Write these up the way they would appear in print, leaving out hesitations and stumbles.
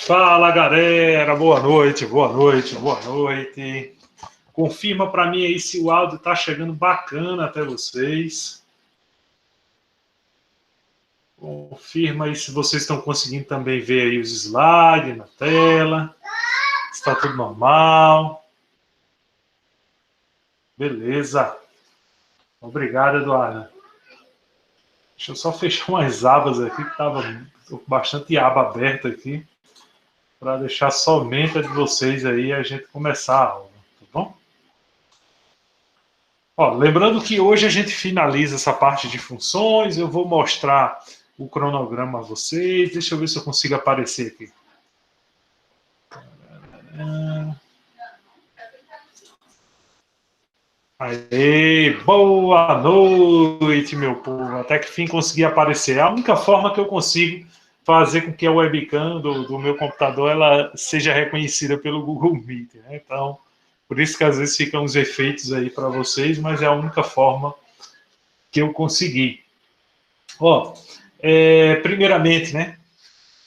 Fala, galera, boa noite, boa noite, boa noite. Confirma para mim aí se o áudio tá chegando bacana até vocês. Confirma aí se vocês estão conseguindo também ver aí os slides na tela. Está tudo normal. Beleza. Obrigado, Eduardo. Deixa eu só fechar umas abas aqui, que estava com bastante aba aberta aqui, para deixar somente a de vocês aí e a gente começar a aula, tá bom? Ó, lembrando que hoje a gente finaliza essa parte de funções, eu vou mostrar o cronograma a vocês. Deixa eu ver se eu consigo aparecer aqui. Aê, boa noite, meu povo. Até que fim consegui aparecer. É a única forma que eu consigo fazer com que a webcam do meu computador ela seja reconhecida pelo Google Meet, né? Então, por isso que às vezes ficam os efeitos aí para vocês, mas é a única forma que eu consegui. Ó, primeiramente, né?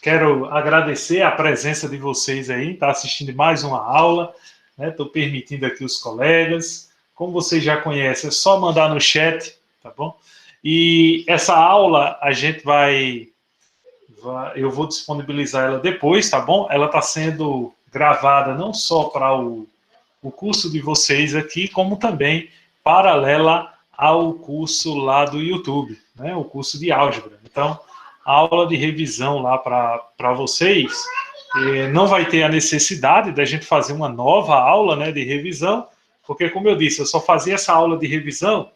Quero agradecer a presença de vocês aí, tá assistindo mais uma aula, né? Estou permitindo aqui os colegas. Como vocês já conhecem, é só mandar no chat, tá bom? E essa aula a gente eu vou disponibilizar ela depois, tá bom? Ela está sendo gravada não só para o curso de vocês aqui, como também paralela ao curso lá do YouTube, né? O curso de álgebra. Então, a aula de revisão lá para vocês, não vai ter a necessidade da gente fazer uma nova aula, né, de revisão, porque, como eu disse, eu só fazia essa aula de revisão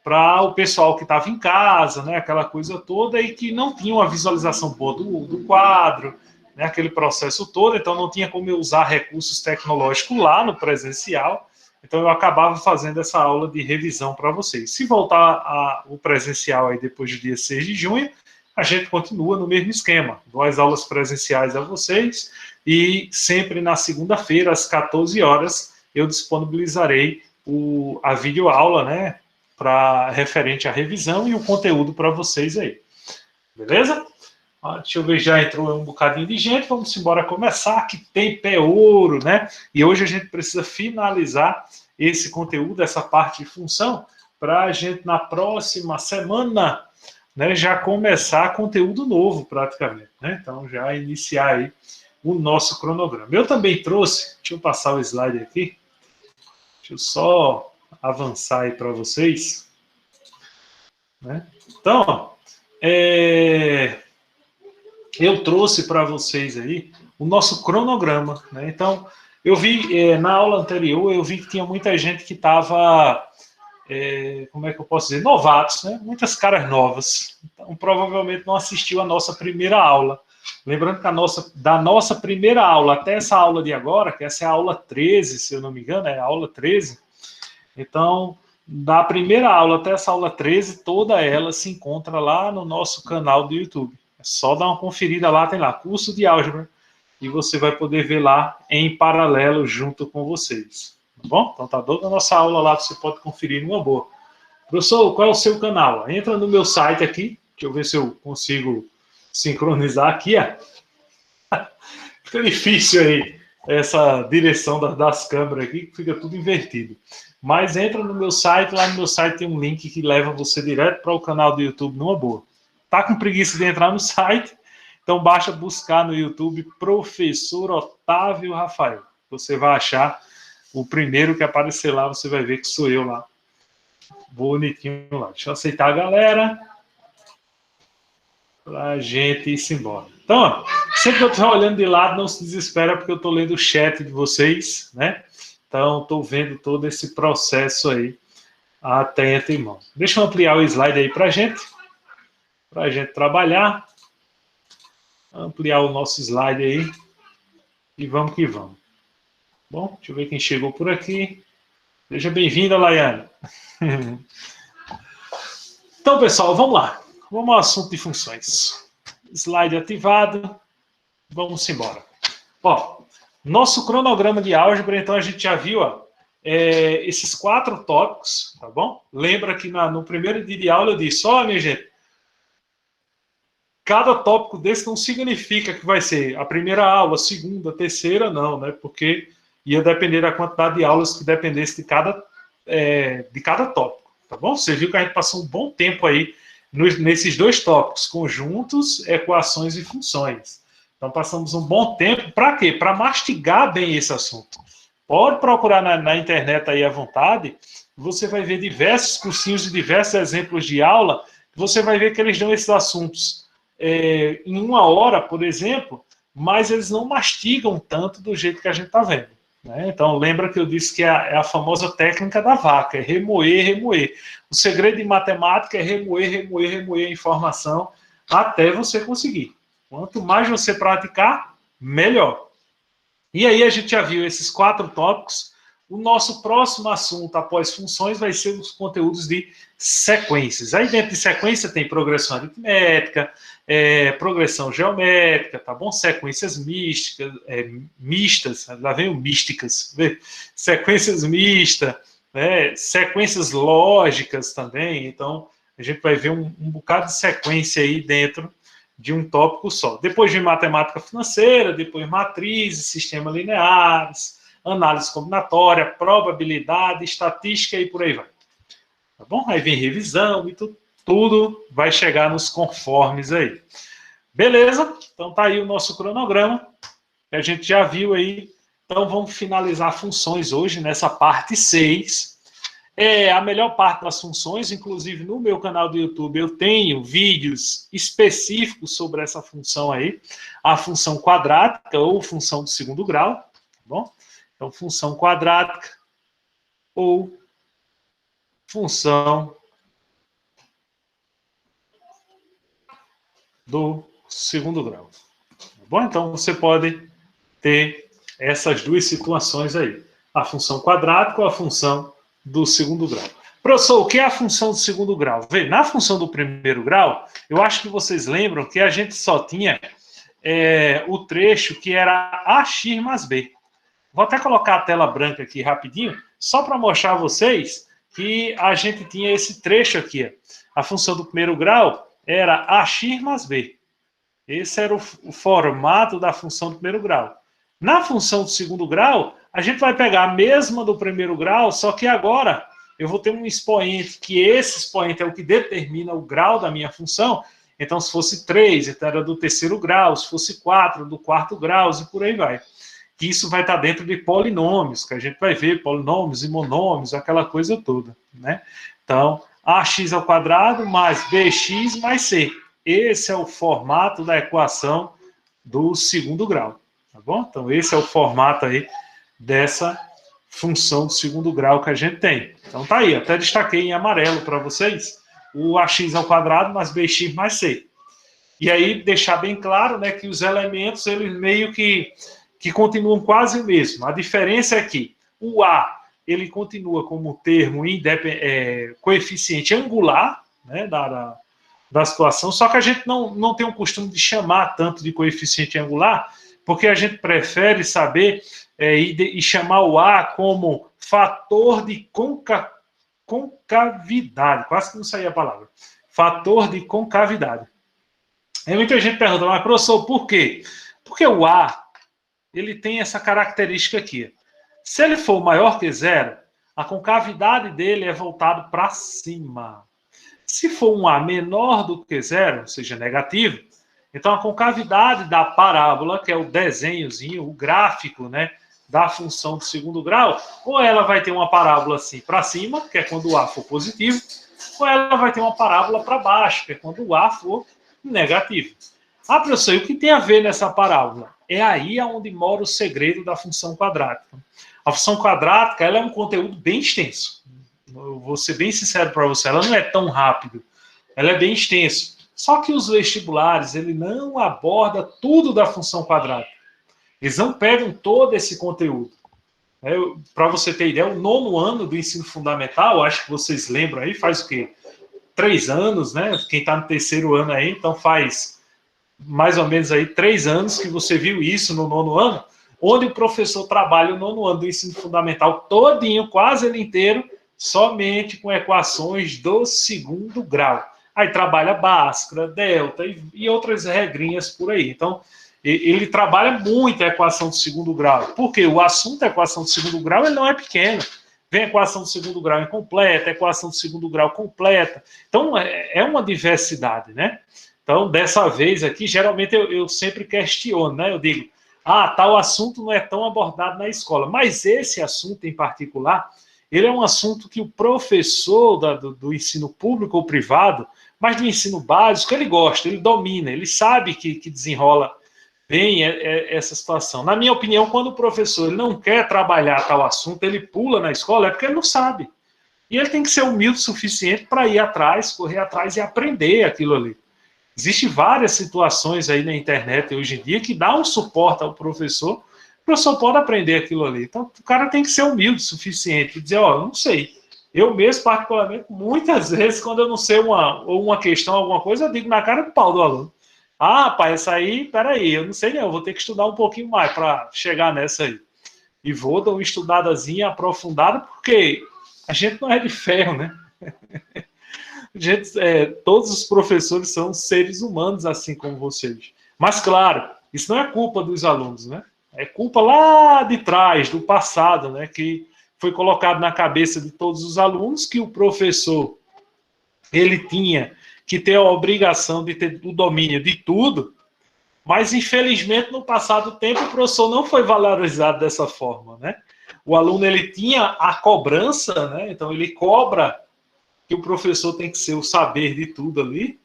para o pessoal que estava em casa, né, aquela coisa toda, e que não tinha uma visualização boa do quadro, né, aquele processo todo, então não tinha como eu usar recursos tecnológicos lá no presencial, então eu acabava fazendo essa aula de revisão para vocês. Se voltar o presencial aí depois do dia 6 de junho, a gente continua no mesmo esquema, 2 aulas presenciais a vocês, e sempre na segunda-feira, às 14 horas, eu disponibilizarei a videoaula, né, para referente à revisão e o conteúdo para vocês aí. Beleza? Deixa eu ver, já entrou um bocadinho de gente, vamos embora começar, que tem pé ouro, né? E hoje a gente precisa finalizar esse conteúdo, essa parte de função, para a gente, na próxima semana, né, já começar conteúdo novo, praticamente, né? Então, já iniciar aí o nosso cronograma. Eu também trouxe, deixa eu passar o slide aqui, deixa eu só avançar aí para vocês, né? Então, eu trouxe para vocês aí o nosso cronograma, né? Então, eu vi na aula anterior, eu vi que tinha muita gente que estava, como é que eu posso dizer, novatos, né? Muitas caras novas. Então, provavelmente não assistiu a nossa primeira aula. Lembrando que da nossa primeira aula até essa aula de agora, que essa é a aula 13, se eu não me engano, é a aula 13. Então, da primeira aula até essa aula 13, toda ela se encontra lá no nosso canal do YouTube. É só dar uma conferida lá, tem lá, curso de álgebra, e você vai poder ver lá em paralelo junto com vocês. Tá bom? Então tá toda a nossa aula lá, você pode conferir numa boa. Professor, qual é o seu canal? Entra no meu site aqui, deixa eu ver se eu consigo sincronizar aqui, ó. Fica difícil aí essa direção das câmeras aqui, que fica tudo invertido. Mas entra no meu site, lá no meu site tem um link que leva você direto para o canal do YouTube numa boa. Tá com preguiça de entrar no site? Então basta buscar no YouTube Professor Otávio Rafael. Você vai achar o primeiro que aparecer lá, você vai ver que sou eu lá. Bonitinho lá. Deixa eu aceitar a galera para a gente ir embora. Então, ó, sempre que eu estou olhando de lado, não se desespera, porque eu estou lendo o chat de vocês, né? Então, estou vendo todo esse processo aí até entre mão. Deixa eu ampliar o slide aí para a gente trabalhar. Ampliar o nosso slide aí e vamos que vamos. Bom, deixa eu ver quem chegou por aqui. Seja bem-vinda, Laiane. Então, pessoal, vamos lá. Vamos ao assunto de funções. Slide ativado. Vamos embora. Ó, nosso cronograma de álgebra, então a gente já viu, ó, esses 4 tópicos, tá bom? Lembra que no primeiro dia de aula eu disse, ó, minha gente, cada tópico desse não significa que vai ser a primeira aula, a segunda, a terceira, não, né? Porque ia depender da quantidade de aulas que dependesse de cada tópico, tá bom? Você viu que a gente passou um bom tempo aí nesses dois tópicos, conjuntos, equações e funções. Então, passamos um bom tempo, para quê? Para mastigar bem esse assunto. Pode procurar na internet aí à vontade, você vai ver diversos cursinhos e diversos exemplos de aula, você vai ver que eles dão esses assuntos em 1 hora, por exemplo, mas eles não mastigam tanto do jeito que a gente está vendo. Né? Então, lembra que eu disse que é a famosa técnica da vaca, é remoer, remoer. O segredo de matemática é remoer, remoer, remoer a informação até você conseguir. Quanto mais você praticar, melhor. E aí a gente já viu esses 4 tópicos. O nosso próximo assunto após funções vai ser os conteúdos de sequências. Aí dentro de sequência tem progressão aritmética, progressão geométrica, tá bom? Sequências mistas, lá vem o místicas, sequências mistas, né? Sequências lógicas também. Então a gente vai ver um bocado de sequência aí dentro de um tópico só. Depois vem matemática financeira, depois matrizes, sistemas lineares, análise combinatória, probabilidade, estatística e por aí vai. Tá bom? Aí vem revisão e tudo vai chegar nos conformes aí. Beleza? Então tá aí o nosso cronograma, que a gente já viu aí. Então vamos finalizar funções hoje nessa parte 6. A melhor parte das funções, inclusive no meu canal do YouTube eu tenho vídeos específicos sobre essa função aí, a função quadrática ou função de segundo grau, tá bom? Então, função quadrática ou função do segundo grau. Tá bom? Então, você pode ter essas duas situações aí. A função quadrática ou a função do segundo grau. Professor, o que é a função do segundo grau? Vê, na função do primeiro grau, eu acho que vocês lembram que a gente só tinha o trecho que era ax mais b. Vou até colocar a tela branca aqui rapidinho, só para mostrar a vocês que a gente tinha esse trecho aqui. A função do primeiro grau era ax mais b. Esse era o formato da função do primeiro grau. Na função do segundo grau, a gente vai pegar a mesma do primeiro grau, só que agora eu vou ter um expoente, que esse expoente é o que determina o grau da minha função. Então, se fosse 3, então era do terceiro grau, se fosse 4, do quarto grau, e por aí vai. Que isso vai estar dentro de polinômios, que a gente vai ver polinômios e monômios, aquela coisa toda, né? Então, ax ao quadrado mais bx mais c. Esse é o formato da equação do segundo grau, tá bom? Então, esse é o formato aí dessa função do segundo grau que a gente tem. Então, tá aí, até destaquei em amarelo para vocês o ax ao quadrado mais bx mais c. E aí, deixar bem claro, né, que os elementos, eles meio que continuam quase o mesmo. A diferença é que o a, ele continua como termo coeficiente angular, né, da situação, só que a gente não tem o costume de chamar tanto de coeficiente angular, porque a gente prefere saber e chamar o a como fator de concavidade. Quase que não saía a palavra. Fator de concavidade. Aí muita gente pergunta, mas professor, por quê? Porque o a, ele tem essa característica aqui. Se ele for maior que zero, a concavidade dele é voltada para cima. Se for um a menor do que zero, ou seja, negativo, então a concavidade da parábola, que é o desenhozinho, o gráfico, né, da função do segundo grau, ou ela vai ter uma parábola assim para cima, que é quando o a for positivo, ou ela vai ter uma parábola para baixo, que é quando o a for negativo. Ah, professor, e o que tem a ver nessa parábola? É aí onde mora o segredo da função quadrática. A função quadrática, ela é um conteúdo bem extenso. Eu vou ser bem sincero para você, ela não é tão rápida. Ela é bem extensa. Só que os vestibulares, ele não aborda tudo da função quadrática. Eles não pegam todo esse conteúdo. Para você ter ideia, o 9º ano do ensino fundamental, acho que vocês lembram aí, faz o quê? 3 anos, né? Quem está no 3º ano aí, então faz mais ou menos aí 3 anos que você viu isso no 9º ano, onde o professor trabalha o 9º ano do ensino fundamental todinho, quase ele inteiro, somente com equações do segundo grau. Aí trabalha Bhaskara, Delta e outras regrinhas por aí. Então, ele trabalha muito a equação de segundo grau, porque o assunto da equação de segundo grau ele não é pequeno. Vem a equação de segundo grau incompleta, equação de segundo grau completa. Então, é uma diversidade, né? Então, dessa vez aqui, geralmente eu sempre questiono, né? Eu digo, tal assunto não é tão abordado na escola. Mas esse assunto em particular, ele é um assunto que o professor do ensino público ou privado, mas do ensino básico, ele gosta, ele domina, ele sabe que desenrola bem essa situação. Na minha opinião, quando o professor ele não quer trabalhar tal assunto, ele pula na escola, é porque ele não sabe. E ele tem que ser humilde o suficiente para ir atrás, correr atrás e aprender aquilo ali. Existem várias situações aí na internet hoje em dia que dá um suporte ao professor, o professor pode aprender aquilo ali. Então, o cara tem que ser humilde o suficiente e dizer, não sei. Eu mesmo, particularmente, muitas vezes, quando eu não sei uma questão, alguma coisa, eu digo na cara do pau do aluno. Pai, essa aí, peraí, eu não sei não, eu vou ter que estudar um pouquinho mais para chegar nessa aí. E vou dar uma estudadazinha aprofundada, porque a gente não é de ferro, né? Todos os professores são seres humanos, assim como vocês. Mas, claro, isso não é culpa dos alunos, né? É culpa lá de trás, do passado, né? Que foi colocado na cabeça de todos os alunos que o professor ele tinha que ter a obrigação de ter o domínio de tudo, mas, infelizmente, no passado tempo, o professor não foi valorizado dessa forma, né? O aluno, ele tinha a cobrança, né? Então, ele cobra que o professor tem que ser o saber de tudo ali,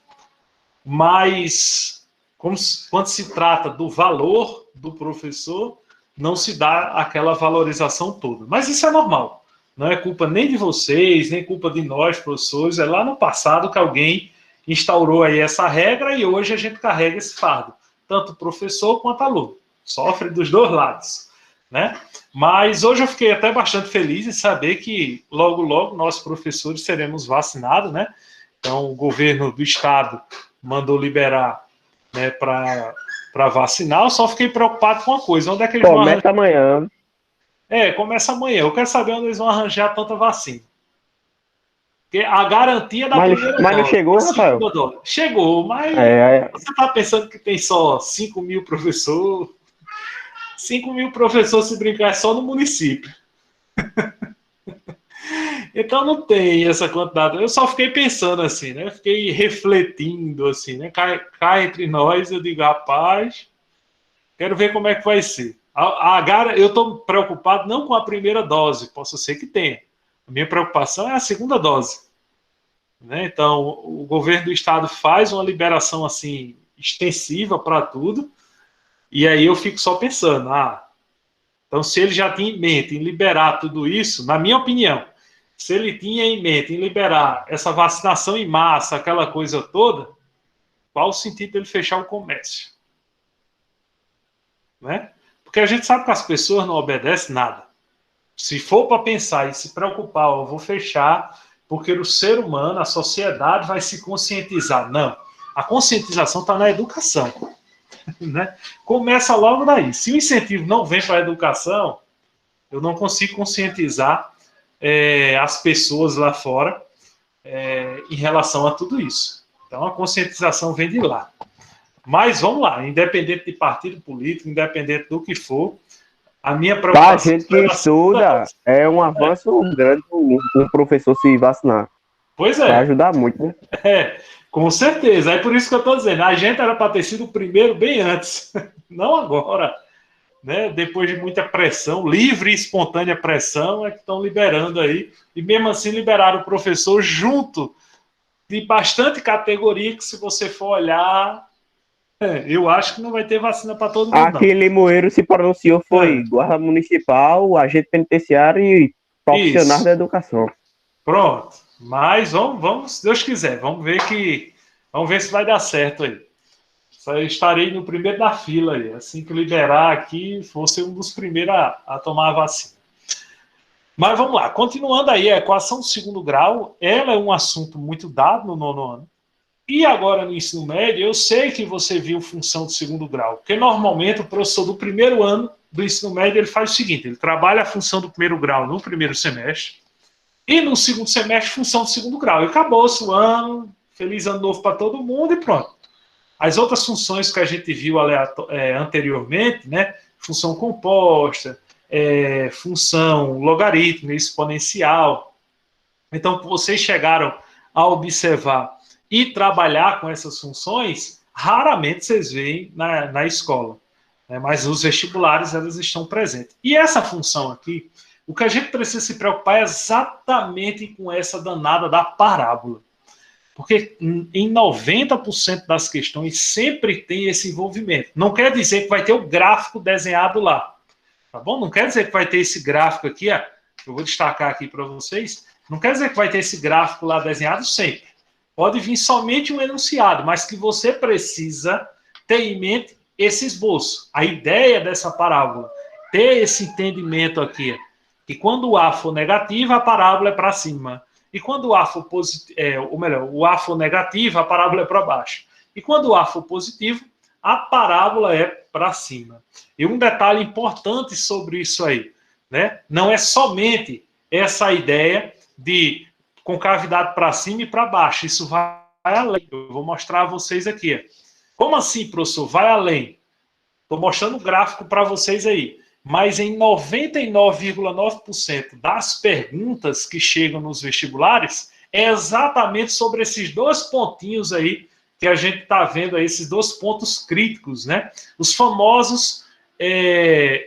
mas quando se trata do valor do professor, não se dá aquela valorização toda. Mas isso é normal. Não é culpa nem de vocês, nem culpa de nós, professores. É lá no passado que alguém instaurou aí essa regra e hoje a gente carrega esse fardo. Tanto o professor quanto o aluno. Sofre dos dois lados, né? Mas hoje eu fiquei até bastante feliz em saber que logo, logo nós professores seremos vacinados, né? Então o governo do estado mandou liberar, né, para vacinar. Eu só fiquei preocupado com uma coisa, onde é que eles vão arranjar? Começa amanhã. Começa amanhã. Eu quero saber onde eles vão arranjar tanta vacina. Porque a garantia da Mas, primeira mas não dose, a chegou, Rafael? segunda dose. Chegou, mas É, você está pensando que tem só 5 mil professores? 5 mil professores, se brincar, é só no município. Então não tem essa quantidade. Eu só fiquei pensando assim, né? Fiquei refletindo assim, né? Cá entre nós, eu digo, rapaz, quero ver como é que vai ser. Eu estou preocupado não com a primeira dose, possa ser que tenha. A minha preocupação é a segunda dose. Né? Então, o governo do estado faz uma liberação assim extensiva para tudo, e aí eu fico só pensando, então se ele já tinha em mente em liberar tudo isso, na minha opinião, se ele tinha em mente em liberar essa vacinação em massa, aquela coisa toda, qual o sentido dele fechar o comércio? Né? Porque a gente sabe que as pessoas não obedecem nada. Se for para pensar e se preocupar, eu vou fechar, porque o ser humano, a sociedade vai se conscientizar. Não. A conscientização está na educação. Né? Começa logo daí. Se o incentivo não vem para a educação, eu não consigo conscientizar as pessoas lá fora em relação a tudo isso. Então, a conscientização vem de lá. Mas vamos lá, independente de partido político, independente do que for, a minha para a preocupação gente que é a segunda estuda, dose. é um avanço grande um professor se vacinar. Pois Vai é, ajudar muito, né? com certeza. É por isso que eu estou dizendo, a gente era para ter sido o primeiro bem antes, não agora. Né? Depois de muita pressão, livre e espontânea pressão, é que estão liberando aí. E mesmo assim liberaram o professor junto de bastante categoria que, se você for olhar, eu acho que não vai ter vacina para todo mundo, não. Aqui em Limoeiro se pronunciou foi É, guarda municipal, agente penitenciário e profissional da isso. educação. Pronto. Mas vamos, se Deus quiser, vamos ver se vai dar certo aí. Eu estarei no primeiro da fila aí. Assim que liberar aqui, vou ser um dos primeiros a tomar a vacina. Mas vamos lá, continuando aí, a equação do segundo grau, ela é um assunto muito dado no nono ano. E agora no ensino médio, eu sei que você viu função do segundo grau, porque normalmente o professor do primeiro ano do ensino médio ele faz o seguinte: ele trabalha a função do primeiro grau no primeiro semestre, e no segundo semestre, função do segundo grau. E acabou-se o ano, feliz ano novo para todo mundo e pronto. As outras funções que a gente viu anteriormente, né? Função composta, função logarítmica, exponencial. Então, vocês chegaram a observar e trabalhar com essas funções, raramente vocês veem na escola. Né? Mas os vestibulares, elas estão presentes. E essa função aqui, o que a gente precisa se preocupar é exatamente com essa danada da parábola. Porque em 90% das questões sempre tem esse envolvimento. Não quer dizer que vai ter o gráfico desenhado lá. Tá bom? Não quer dizer que vai ter esse gráfico aqui, ó, eu vou destacar aqui para vocês. Não quer dizer que vai ter esse gráfico lá desenhado sempre. Pode vir somente um enunciado, mas que você precisa ter em mente esse esboço. A ideia dessa parábola, ter esse entendimento aqui, que quando o A for negativo, a parábola é para cima. E quando o A for positivo, ou melhor, o A for negativo, a parábola é para baixo. E quando o A for positivo, a parábola é para cima. E um detalhe importante sobre isso aí, né? Não é somente essa ideia de concavidade para cima e para baixo. Isso vai além. Eu vou mostrar a vocês aqui. Como assim, professor? Vai além. Estou mostrando o gráfico para vocês aí. Mas em 99,9% das perguntas que chegam nos vestibulares é exatamente sobre esses dois pontinhos aí que a gente está vendo aí, esses dois pontos críticos, né? Os famosos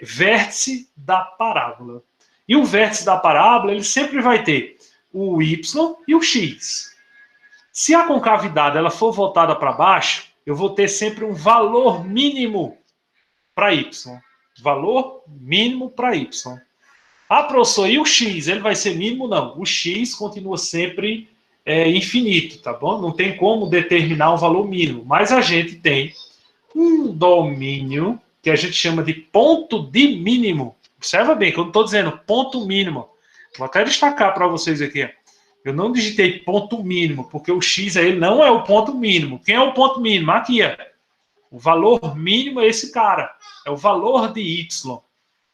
vértice da parábola. E o vértice da parábola, ele sempre vai ter o y e o x. Se a concavidade ela for voltada para baixo, eu vou ter sempre um valor mínimo para y. Valor mínimo para y. Ah, professor, e o x? Ele vai ser mínimo? Não. O x continua sempre infinito, tá bom? Não tem como determinar um valor mínimo. Mas a gente tem um domínio que a gente chama de ponto de mínimo. Observa bem que eu não estou dizendo ponto mínimo. Vou até destacar para vocês aqui. Eu não digitei ponto mínimo, porque o x aí não é o ponto mínimo. Quem é o ponto mínimo? Aqui, ó. O valor mínimo é esse cara. É o valor de y,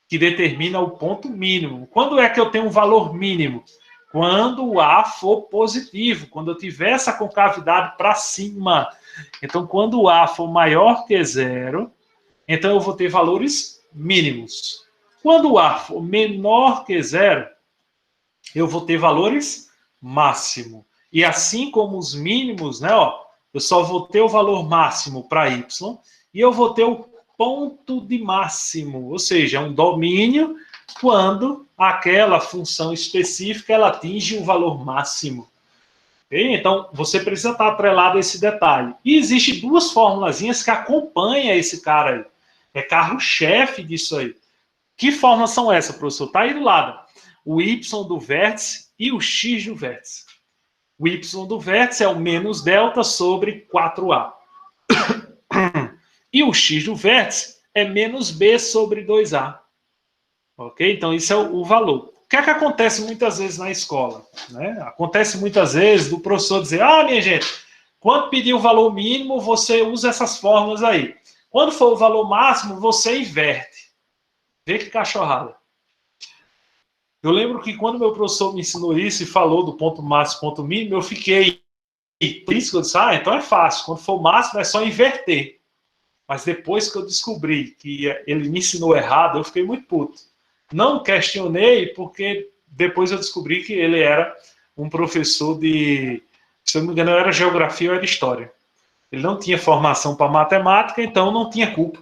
que determina o ponto mínimo. Quando é que eu tenho um valor mínimo? Quando o A for positivo, quando eu tiver essa concavidade para cima. Então, quando o A for maior que zero, então eu vou ter valores mínimos. Quando o A for menor que zero, eu vou ter valores máximo. E assim como os mínimos, né, ó, eu só vou ter o valor máximo para y e eu vou ter o ponto de máximo, ou seja, um domínio quando aquela função específica ela atinge o valor máximo. Okay? Então, você precisa estar atrelado a esse detalhe. E existem duas formulazinhas que acompanham esse cara aí. É carro-chefe disso aí. Que formas são essas, professor? Está aí do lado. O y do vértice e o x do vértice. O y do vértice é o menos delta sobre 4a. E o x do vértice é menos b sobre 2a. Ok? Então, isso é o valor. O que é que acontece muitas vezes na escola? Né? Acontece muitas vezes do professor dizer, minha gente, quando pedir o valor mínimo, você usa essas fórmulas aí. Quando for o valor máximo, você inverte. Vê que cachorrada. Eu lembro que quando meu professor me ensinou isso e falou do ponto máximo e ponto mínimo, eu fiquei... Por isso que eu disse, então é fácil. Quando for máximo, é só inverter. Mas depois que eu descobri que ele me ensinou errado, eu fiquei muito puto. Não questionei, porque depois eu descobri que ele era um professor de... Se eu não me engano, era geografia ou era história. Ele não tinha formação para matemática, então não tinha culpa.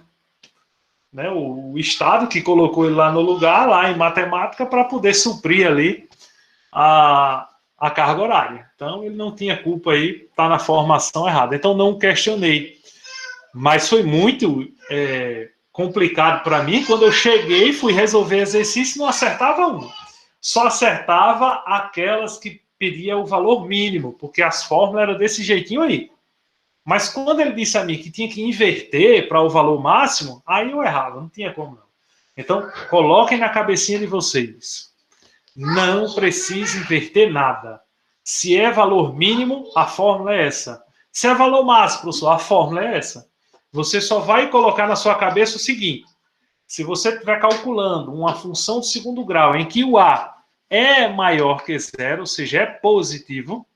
Né? O Estado que colocou ele lá no lugar, lá em matemática, para poder suprir ali a carga horária. Então, ele não tinha culpa aí, está na formação errada. Então, não questionei. Mas foi muito complicado para mim quando eu cheguei, fui resolver exercício e não acertava um. Só acertava aquelas que pediam o valor mínimo, porque as fórmulas eram desse jeitinho aí. Mas quando ele disse a mim que tinha que inverter para o valor máximo, aí eu errava, não tinha como não. Então, coloquem na cabecinha de vocês. Não precisa inverter nada. Se é valor mínimo, a fórmula é essa. Se é valor máximo, professor, a fórmula é essa. Você só vai colocar na sua cabeça o seguinte. Se você estiver calculando uma função de segundo grau em que o A é maior que zero, ou seja, é positivo,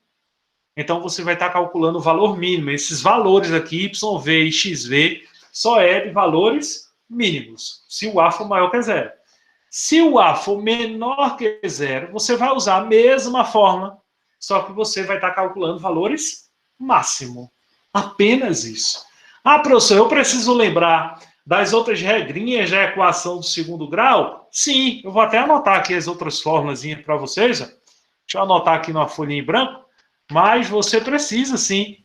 Então, você vai estar calculando o valor mínimo. Esses valores aqui, YV e XV, só é de valores mínimos, se o A for maior que zero. Se o A for menor que zero, você vai usar a mesma fórmula, só que você vai estar calculando valores máximo. Apenas isso. Ah, professor, eu preciso lembrar das outras regrinhas da equação do segundo grau? Sim, eu vou até anotar aqui as outras fórmulas para vocês. Ó. Deixa eu anotar aqui numa folhinha em branco. Mas você precisa, sim,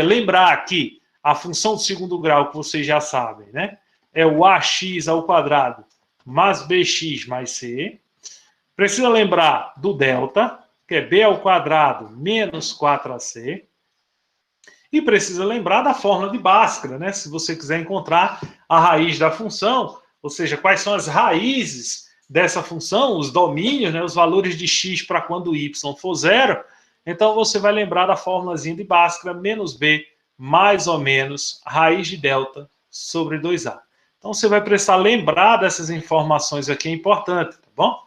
lembrar que a função do segundo grau, que vocês já sabem, né? É o ax ao quadrado mais bx mais c. Precisa lembrar do delta, que é b ao quadrado menos 4ac. E precisa lembrar da fórmula de Bhaskara, né? Se você quiser encontrar a raiz da função, ou seja, quais são as raízes dessa função, os domínios, né? Os valores de x para quando y for zero. Então, você vai lembrar da fórmulazinha de Bhaskara, menos b, mais ou menos, raiz de delta sobre 2a. Então, você vai precisar lembrar dessas informações aqui, é importante, tá bom?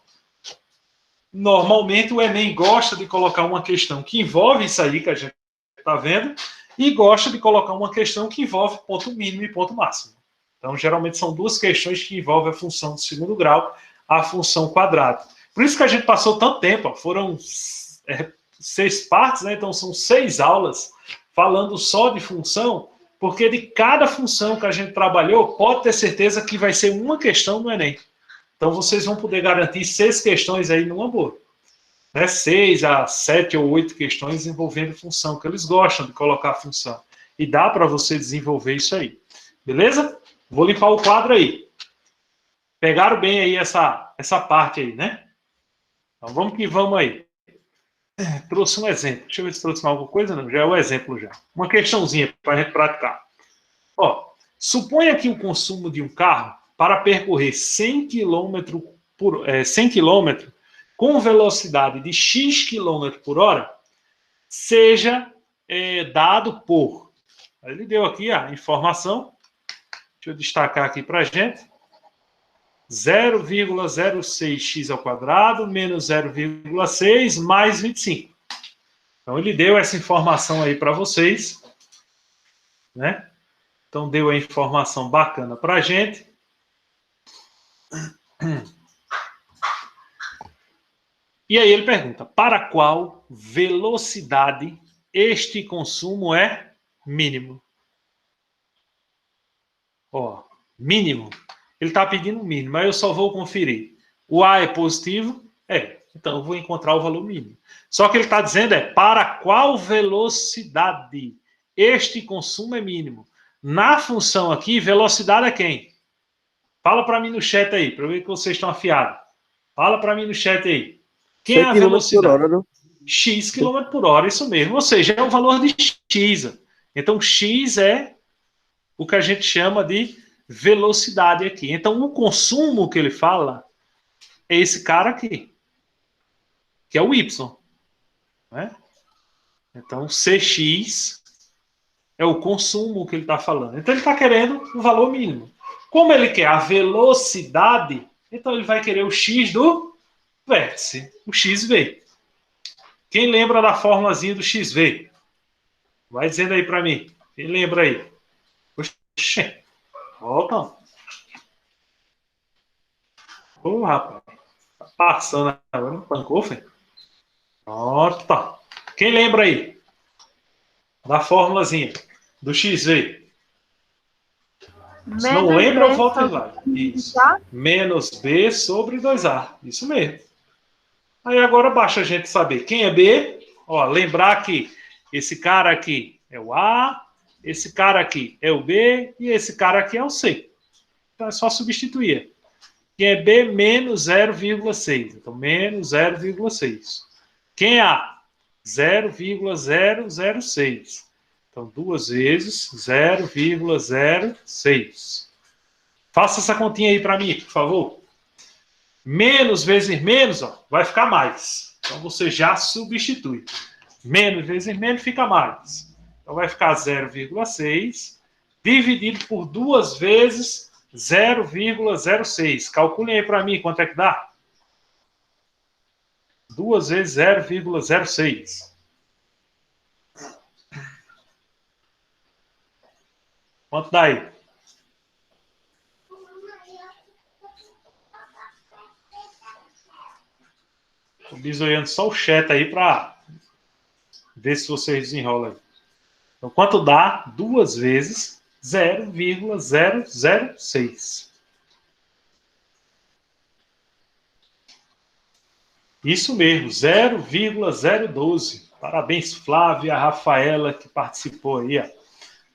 Normalmente, o Enem gosta de colocar uma questão que envolve isso aí que a gente está vendo, e gosta de colocar uma questão que envolve ponto mínimo e ponto máximo. Então, geralmente, são duas questões que envolvem a função do segundo grau, a função quadrada. Por isso que a gente passou tanto tempo, ó, foram 6 partes, né? Então são 6 aulas falando só de função, porque de cada função que a gente trabalhou, pode ter certeza que vai ser uma questão no Enem. Então vocês vão poder garantir 6 questões aí numa boa. Né? 6 a 7 ou 8 questões envolvendo função, que eles gostam de colocar função. E dá para você desenvolver isso aí. Beleza? Vou limpar o quadro aí. Pegaram bem aí essa parte aí, né? Então vamos que vamos aí. Trouxe um exemplo. Deixa eu ver se trouxe alguma coisa. Não, já é o exemplo já. Uma questãozinha para a gente praticar. Ó, suponha que o consumo de um carro para percorrer 100 km com velocidade de x km por hora seja dado por... Ele deu aqui a informação. Deixa eu destacar aqui para a gente. 0,06x ao quadrado menos 0,6 mais 25. Então, ele deu essa informação aí para vocês, né? Então, deu a informação bacana para a gente. E aí ele pergunta, para qual velocidade este consumo é mínimo? Ó, mínimo. Ele está pedindo mínimo, mas eu só vou conferir. O A é positivo? É. Então, eu vou encontrar o valor mínimo. Só que ele está dizendo para qual velocidade este consumo é mínimo. Na função aqui, velocidade é quem? Fala para mim no chat aí, para eu ver que vocês estão afiados. Fala para mim no chat aí. Quem é a velocidade? Hora, x km por hora, isso mesmo. Ou seja, é o valor de x. Então, x é o que a gente chama de velocidade aqui. Então, o consumo que ele fala é esse cara aqui, que é o y. Né? Então, Cx é o consumo que ele está falando. Então, ele está querendo o valor mínimo. Como ele quer a velocidade, então ele vai querer o x do vértice, o xv. Quem lembra da formulazinha do xv? Vai dizendo aí para mim. Quem lembra aí? Oxê. Volta. Ô, rapaz. Tá passando agora. Não pancou, filho? Pronto, tá. Quem lembra aí? Da formulazinha do XV. Se não lembra, eu volto lá. Isso. Menos B sobre 2A. Isso mesmo. Aí agora basta a gente saber quem é B. Ó, lembrar que esse cara aqui é o A, esse cara aqui é o B e esse cara aqui é o C. Então é só substituir. Quem é B? Menos 0,6. Então, menos 0,6. Quem é A? 0,006. Então, 2 vezes 0,06. Faça essa continha aí para mim, por favor. Menos vezes menos, ó, vai ficar mais. Então, você já substitui. Menos vezes menos fica mais. Então, vai ficar 0,6 dividido por 2 vezes 0,06. Calculem aí para mim quanto é que dá. 2 vezes 0,06. Quanto dá aí? Estou bisoiando só o chat aí para ver se vocês desenrolam. Então, quanto dá 2 vezes 0,006? Isso mesmo, 0,012. Parabéns, Flávia, Rafaela, que participou aí, ó.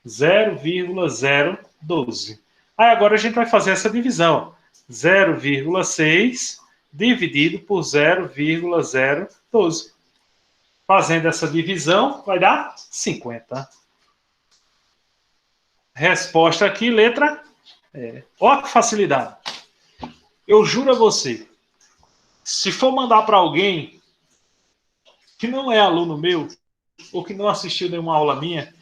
0,012. Aí agora a gente vai fazer essa divisão. 0,6 dividido por 0,012. Fazendo essa divisão, vai dar 50. Resposta aqui, letra E. Olha que facilidade. Eu juro a você, se for mandar para alguém que não é aluno meu, ou que não assistiu nenhuma aula minha,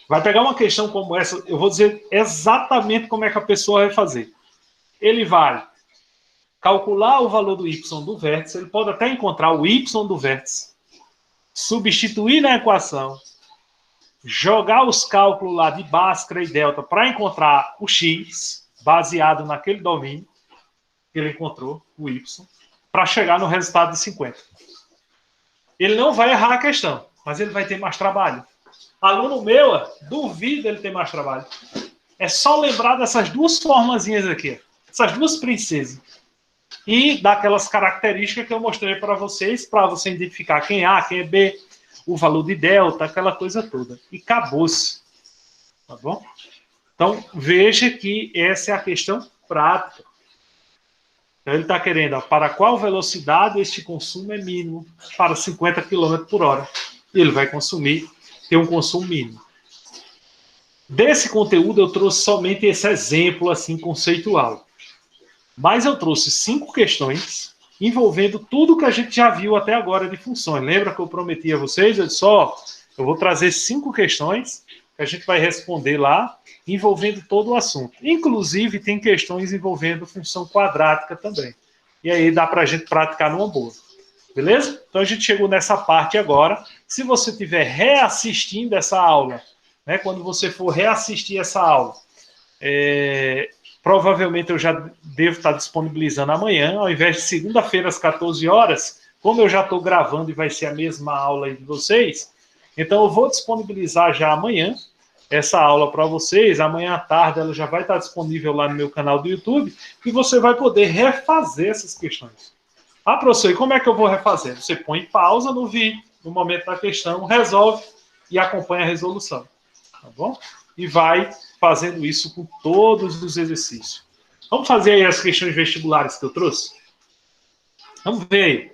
vai pegar uma questão como essa, eu vou dizer exatamente como é que a pessoa vai fazer. Ele vai calcular o valor do y do vértice, ele pode até encontrar o y do vértice, substituir na equação, jogar os cálculos lá de Bhaskara e delta para encontrar o x, baseado naquele domínio que ele encontrou, o y, para chegar no resultado de 50. Ele não vai errar a questão, mas ele vai ter mais trabalho. Aluno meu, duvido ele ter mais trabalho. É só lembrar dessas duas formazinhas aqui, essas duas princesas. E daquelas características que eu mostrei para vocês, para você identificar quem é A, quem é B, o valor de delta, aquela coisa toda. E acabou-se. Tá bom? Então, veja que essa é a questão prática. Então, ele está querendo, ó, para qual velocidade este consumo é mínimo? Para 50 km por hora. Ele vai consumir, ter um consumo mínimo. Desse conteúdo, eu trouxe somente esse exemplo assim conceitual. Mas eu trouxe 5 questões envolvendo tudo que a gente já viu até agora de funções. Lembra que eu prometi a vocês? Eu disse, eu vou trazer 5 questões que a gente vai responder lá, envolvendo todo o assunto. Inclusive, tem questões envolvendo função quadrática também. E aí dá para a gente praticar numa boa. Beleza? Então a gente chegou nessa parte agora. Se você estiver reassistindo essa aula, né, quando você for reassistir essa aula, provavelmente eu já devo estar disponibilizando amanhã, ao invés de segunda-feira às 14 horas, como eu já estou gravando e vai ser a mesma aula aí de vocês, então eu vou disponibilizar já amanhã essa aula para vocês. Amanhã à tarde ela já vai estar disponível lá no meu canal do YouTube e você vai poder refazer essas questões. Ah, professor, e como é que eu vou refazer? Você põe pausa no vídeo, no momento da questão, resolve e acompanha a resolução. Tá bom? E vai fazendo isso com todos os exercícios. Vamos fazer aí as questões vestibulares que eu trouxe? Vamos ver aí.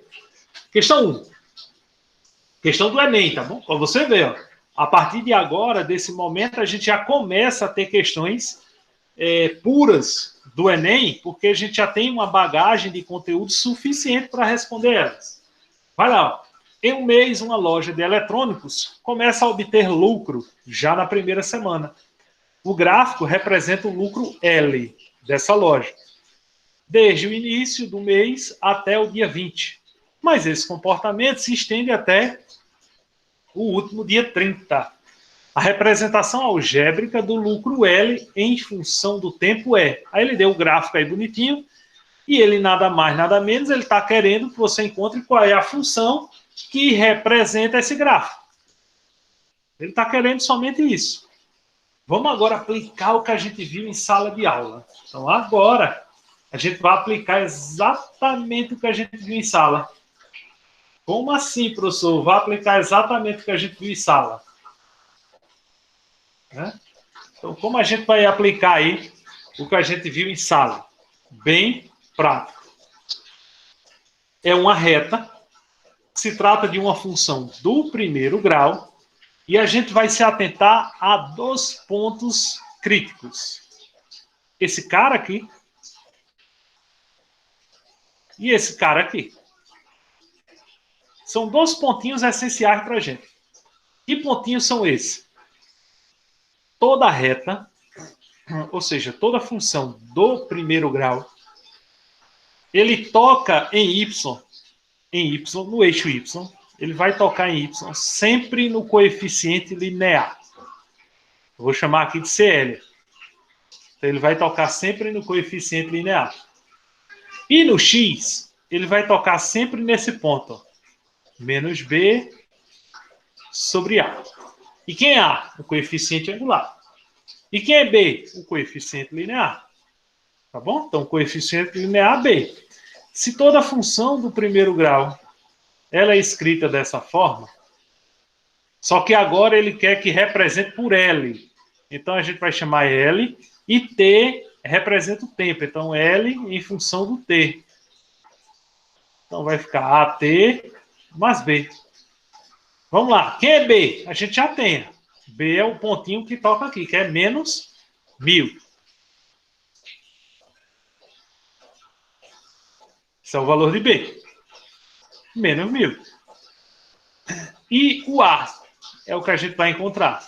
Questão 1. Questão do Enem, tá bom? Para você ver, ó. A partir de agora, desse momento, a gente já começa a ter questões puras do Enem, porque a gente já tem uma bagagem de conteúdo suficiente para responder elas. Vai lá, ó. Em um mês, uma loja de eletrônicos começa a obter lucro já na primeira semana. O gráfico representa o lucro L dessa loja, desde o início do mês até o dia 20. Mas esse comportamento se estende até o último dia 30. A representação algébrica do lucro L em função do tempo é. Aí ele deu o gráfico aí bonitinho, e ele nada mais, nada menos, ele está querendo que você encontre qual é a função que representa esse gráfico. Ele está querendo somente isso. Vamos agora aplicar o que a gente viu em sala de aula. Então, agora, a gente vai aplicar exatamente o que a gente viu em sala. Como assim, professor? Vai aplicar exatamente o que a gente viu em sala? Né? Então, como a gente vai aplicar aí o que a gente viu em sala? Bem prático. É uma reta, se trata de uma função do primeiro grau, e a gente vai se atentar a 2 pontos críticos. Esse cara aqui e esse cara aqui. São 2 pontinhos essenciais para a gente. Que pontinhos são esses? Toda reta, ou seja, toda função do primeiro grau, ele toca em y, no eixo y, ele vai tocar em y sempre no coeficiente linear. Eu vou chamar aqui de CL. Então, ele vai tocar sempre no coeficiente linear. E no x, ele vai tocar sempre nesse ponto. Ó. Menos b sobre a. E quem é a? O coeficiente angular. E quem é b? O coeficiente linear. Tá bom? Então, coeficiente linear b. Se toda função do primeiro grau ela é escrita dessa forma, só que agora ele quer que represente por L. Então, a gente vai chamar L e T representa o tempo. Então, L em função do T. Então, vai ficar AT mais B. Vamos lá. Quem é B? A gente já tem. B é o pontinho que toca aqui, que é menos 1000. Esse é o valor de B. Menos 1000. E o A é o que a gente vai encontrar.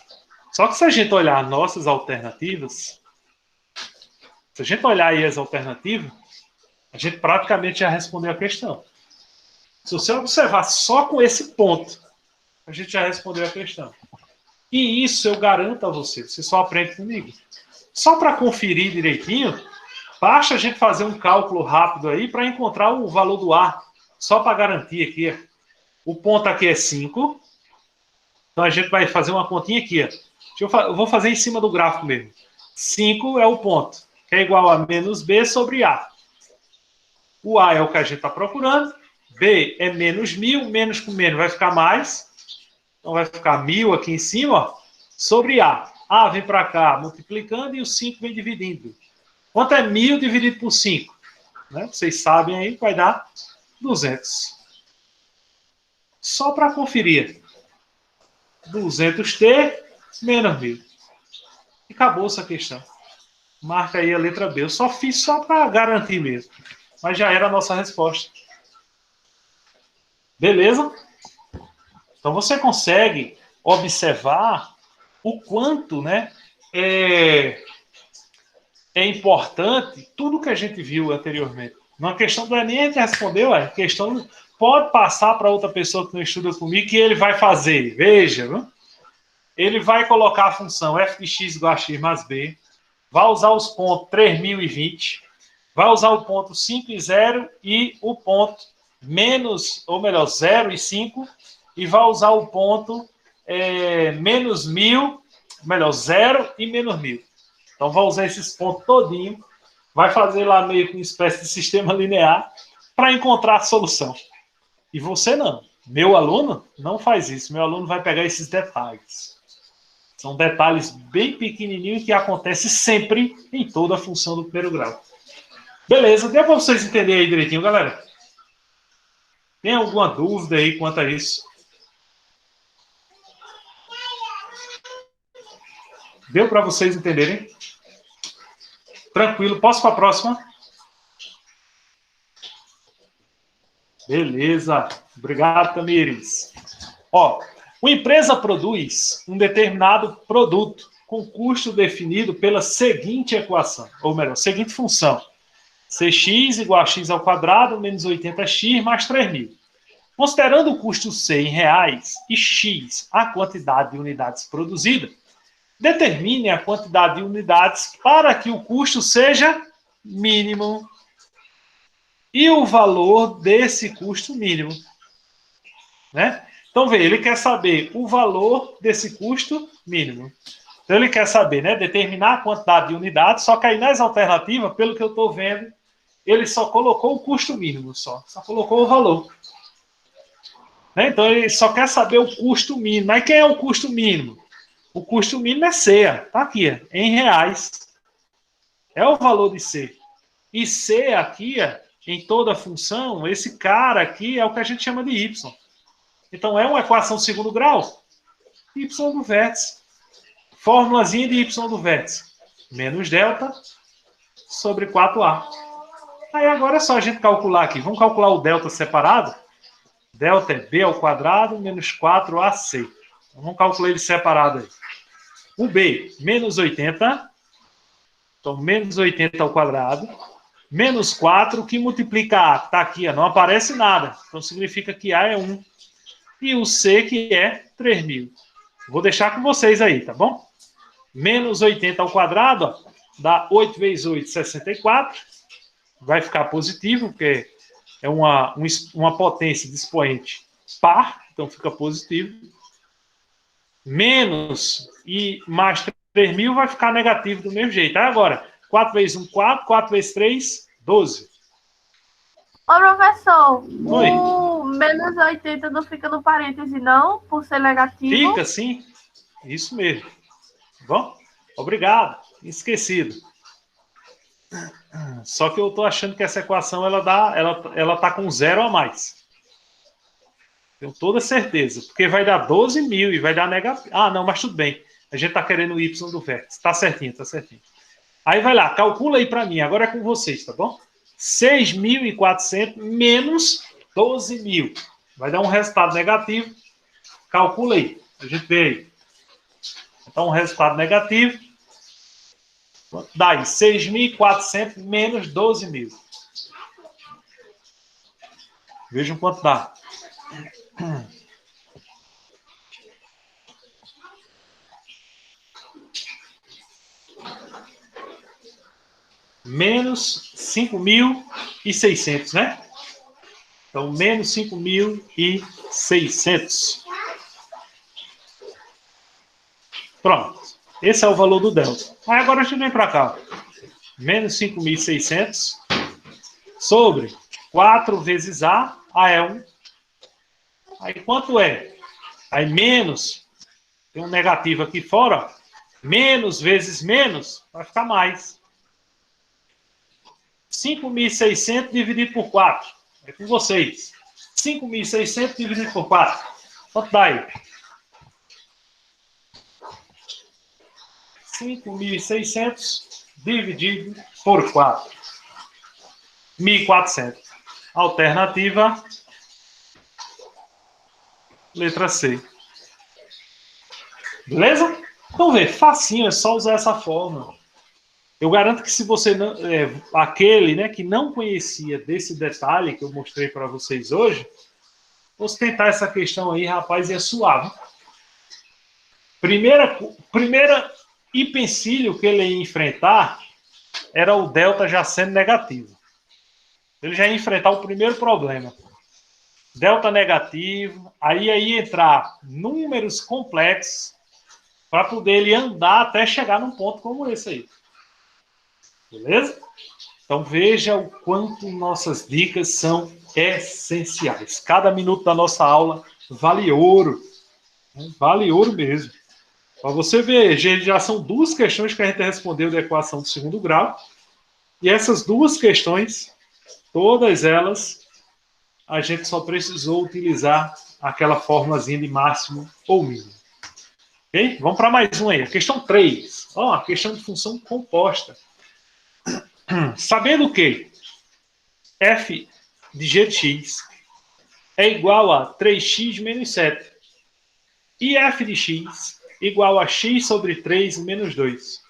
Só que se a gente olhar nossas alternativas, se a gente olhar aí as alternativas, a gente praticamente já respondeu a questão. Se você observar só com esse ponto, a gente já respondeu a questão. E isso eu garanto a você, você só aprende comigo. Só para conferir direitinho, basta a gente fazer um cálculo rápido aí para encontrar o valor do A. Só para garantir aqui. O ponto aqui é 5. Então a gente vai fazer uma continha aqui. Eu vou fazer em cima do gráfico mesmo. 5 é o ponto, que é igual a menos B sobre A. O A é o que a gente está procurando. B é menos 1000, menos com menos vai ficar mais. Então vai ficar 1000 aqui em cima, ó, sobre A. A vem para cá multiplicando e o 5 vem dividindo. Quanto é 1000 dividido por 5? Né? Vocês sabem aí, vai dar 200. Só para conferir. 200T menos 1000. E acabou essa questão. Marca aí a letra B. Eu só fiz só para garantir mesmo. Mas já era a nossa resposta. Beleza? Então você consegue observar o quanto, né, é importante tudo que a gente viu anteriormente. Uma questão do Enem a gente respondeu, a questão pode passar para outra pessoa que não estuda comigo que ele vai fazer. Veja, viu? Ele vai colocar a função f de x igual a x mais b, vai usar os pontos 3020, vai usar o ponto 5 e 0 e o ponto menos, ou melhor, 0 e 5, e vai usar o ponto menos 1000, melhor, 0 e menos 1000. Então, vai usar esses pontos todinho, vai fazer lá meio que uma espécie de sistema linear para encontrar a solução. E você não. Meu aluno não faz isso. Meu aluno vai pegar esses detalhes. São detalhes bem pequenininhos que acontecem sempre em toda a função do primeiro grau. Beleza, deu para vocês entenderem aí direitinho, galera? Tem alguma dúvida aí quanto a isso? Deu para vocês entenderem? Tranquilo, posso para a próxima? Beleza, obrigado, Tamires. Ó, uma empresa produz um determinado produto com custo definido pela seguinte equação, ou melhor, seguinte função. Cx igual a x ao quadrado menos 80x mais 3.000. Considerando o custo C em reais e x a quantidade de unidades produzidas, determine a quantidade de unidades para que o custo seja mínimo e o valor desse custo mínimo. Né? Então, vê, ele quer saber o valor desse custo mínimo. Então, ele quer saber, né, determinar a quantidade de unidades, só que aí nas alternativas, pelo que eu estou vendo, ele só colocou o custo mínimo, só colocou o valor. Né? Então, ele só quer saber o custo mínimo. Mas quem é o custo mínimo? O custo mínimo é C, tá aqui, em reais. É o valor de C. E C aqui, em toda função, esse cara aqui é o que a gente chama de Y. Então, é uma equação segundo grau. Y do vértice. Fórmulazinha de Y do vértice. Menos delta sobre 4A. Aí agora é só a gente calcular aqui. Vamos calcular o delta separado. Delta é B ao quadrado menos 4AC. Vamos calcular ele separado aí. O B, menos 80. Então, menos 80 ao quadrado. Menos 4, que multiplica A. Está aqui, não aparece nada. Então, significa que A é 1. E o C, que é 3.000. Vou deixar com vocês aí, tá bom? Menos 80 ao quadrado, ó, dá 8 vezes 8, 64. Vai ficar positivo, porque é uma potência de expoente par, então fica positivo. Menos e mais 3.000 vai ficar negativo do mesmo jeito. Aí agora, 4 vezes 1, 4, 4 vezes 3, 12. Ô, professor, Oi. o menos 80 não fica no parêntese, não? Por ser negativo? Fica sim, isso mesmo. Bom, obrigado. Esquecido. Só que eu estou achando que essa equação ela tá com 0 a mais. Tenho toda certeza. Porque vai dar 12.000 e vai dar negativo. Ah, não, mas tudo bem. A gente está querendo o y do vértice. Tá certinho, tá certinho. Aí vai lá, calcula aí para mim. Agora é com vocês, tá bom? 6.400 menos 12.000. Vai dar um resultado negativo. Calcula aí. A gente vê aí. Então, um resultado negativo. Dá aí 6.400 menos 12.000. Vejam quanto dá. Menos 5.600, né? Então, menos 5.600. Pronto. Esse é o valor do delta. Aí agora a gente vem para cá. Menos 5.600 sobre 4 vezes A é 1. Aí quanto é? Aí menos, tem um negativo aqui fora, menos vezes menos, vai ficar mais. 5.600 dividido por 4. É com vocês. 5.600 dividido por 4. Quanto dá aí? 5.600 dividido por 4. 1.400. Alternativa, letra C. Beleza? Então, vê, facinho, é só usar essa fórmula. Eu garanto que se você não, aquele, né, que não conhecia desse detalhe que eu mostrei para vocês hoje, você tentar essa questão aí, rapaz, é suave. Primeira empecilho que ele ia enfrentar era o delta já sendo negativo. Ele já ia enfrentar o primeiro problema. Delta negativo, aí ia entrar números complexos para poder ele andar até chegar num ponto como esse aí. Beleza? Então veja o quanto nossas dicas são essenciais. Cada minuto da nossa aula vale ouro. Vale ouro mesmo. Para você ver, já são 2 questões que a gente respondeu da equação do segundo grau. E essas 2 questões, todas elas, a gente só precisou utilizar aquela formulazinha de máximo ou mínimo. Ok? Vamos para mais um aí. A questão 3. A questão de função composta. Sabendo que f de g de x é igual a 3x menos 7 e f de x igual a x sobre 3 menos 2.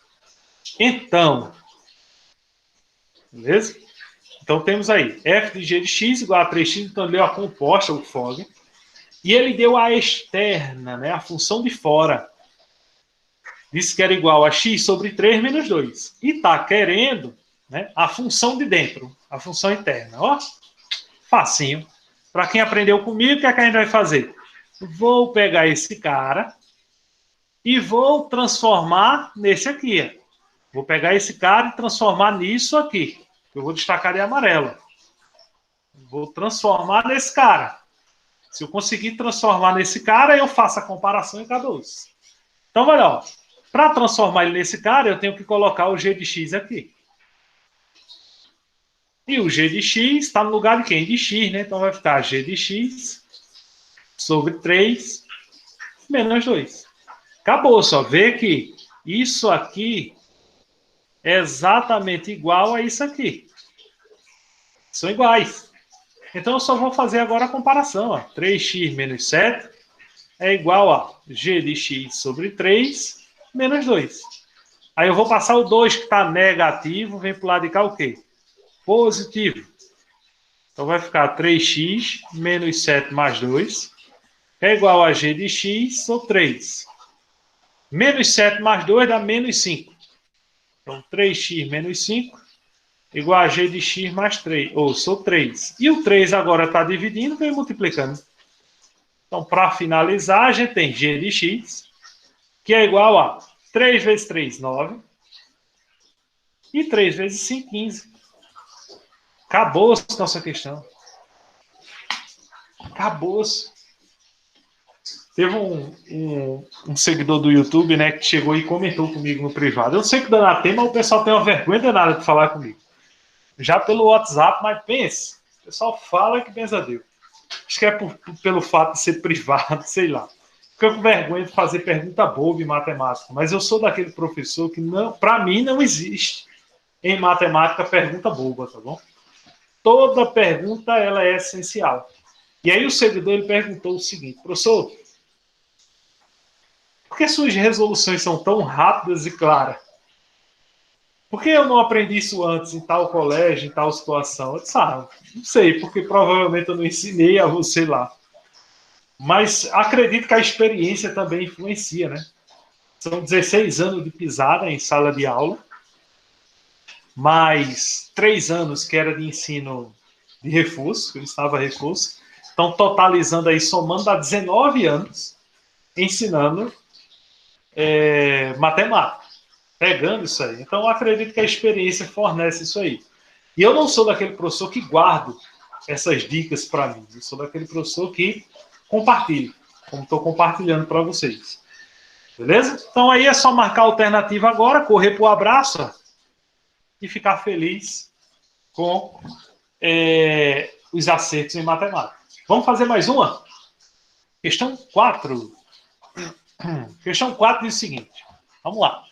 Então, beleza? Então temos aí f de g de x igual a 3x, então ele deu a composta, o FOG, e ele deu a externa, né, a função de fora. Disse que era igual a x sobre 3 menos 2. E está querendo, né, a função de dentro, a função interna. Ó, facinho. Para quem aprendeu comigo, o que é que a gente vai fazer? Vou pegar esse cara e vou transformar nesse aqui. Ó. Vou pegar esse cara e transformar nisso aqui. Eu vou destacar de amarelo. Vou transformar nesse cara. Se eu conseguir transformar nesse cara, eu faço a comparação e acabou-se. Então, olha, ó. Para transformar ele nesse cara, eu tenho que colocar o g de x aqui. E o g de x está no lugar de quem? De x, né? Então vai ficar g de x sobre 3 menos 2. Acabou, só vê que isso aqui é exatamente igual a isso aqui. São iguais. Então eu só vou fazer agora a comparação. Ó. 3x menos 7 é igual a g de x sobre 3 menos 2. Aí eu vou passar o 2 que está negativo, vem para o lado de cá o quê? Positivo. Então vai ficar 3x menos 7 mais 2 é igual a g de x sobre 3. Menos 7 mais 2 dá menos 5. Então, 3x menos 5 igual a g de x mais 3. Ou sou 3. E o 3 agora está dividindo, vem multiplicando. Então, para finalizar, a gente tem g de x, que é igual a 3 vezes 3, 9. E 3 vezes 5, 15. Acabou-se nossa questão. Acabou-se. Teve um seguidor do YouTube, né, que chegou e comentou comigo no privado. Eu sei que danado tem, mas o pessoal tem uma vergonha danada de falar comigo. Já pelo WhatsApp, mas pense. O pessoal fala que pensa Deus. Acho que é pelo fato de ser privado, sei lá. Fica com vergonha de fazer pergunta boba em matemática. Mas eu sou daquele professor que, para mim, não existe em matemática pergunta boba, tá bom? Toda pergunta ela é essencial. E aí o seguidor ele perguntou o seguinte: professor, por que suas resoluções são tão rápidas e claras? Por que eu não aprendi isso antes em tal colégio, em tal situação? Eu disse, não sei, porque provavelmente eu não ensinei a você lá. Mas acredito que a experiência também influencia, né? São 16 anos de pisada em sala de aula, mais 3 anos que era de ensino de reforço, que eu estava reforço. Então, totalizando aí, somando, dá 19 anos ensinando matemática, pegando isso aí. Então, eu acredito que a experiência fornece isso aí. E eu não sou daquele professor que guardo essas dicas para mim. Eu sou daquele professor que compartilha, como estou compartilhando para vocês. Beleza? Então, aí é só marcar a alternativa agora, correr para o abraço e ficar feliz com os acertos em matemática. Vamos fazer mais uma? Questão 4. Questão 4 diz o seguinte. Vamos lá.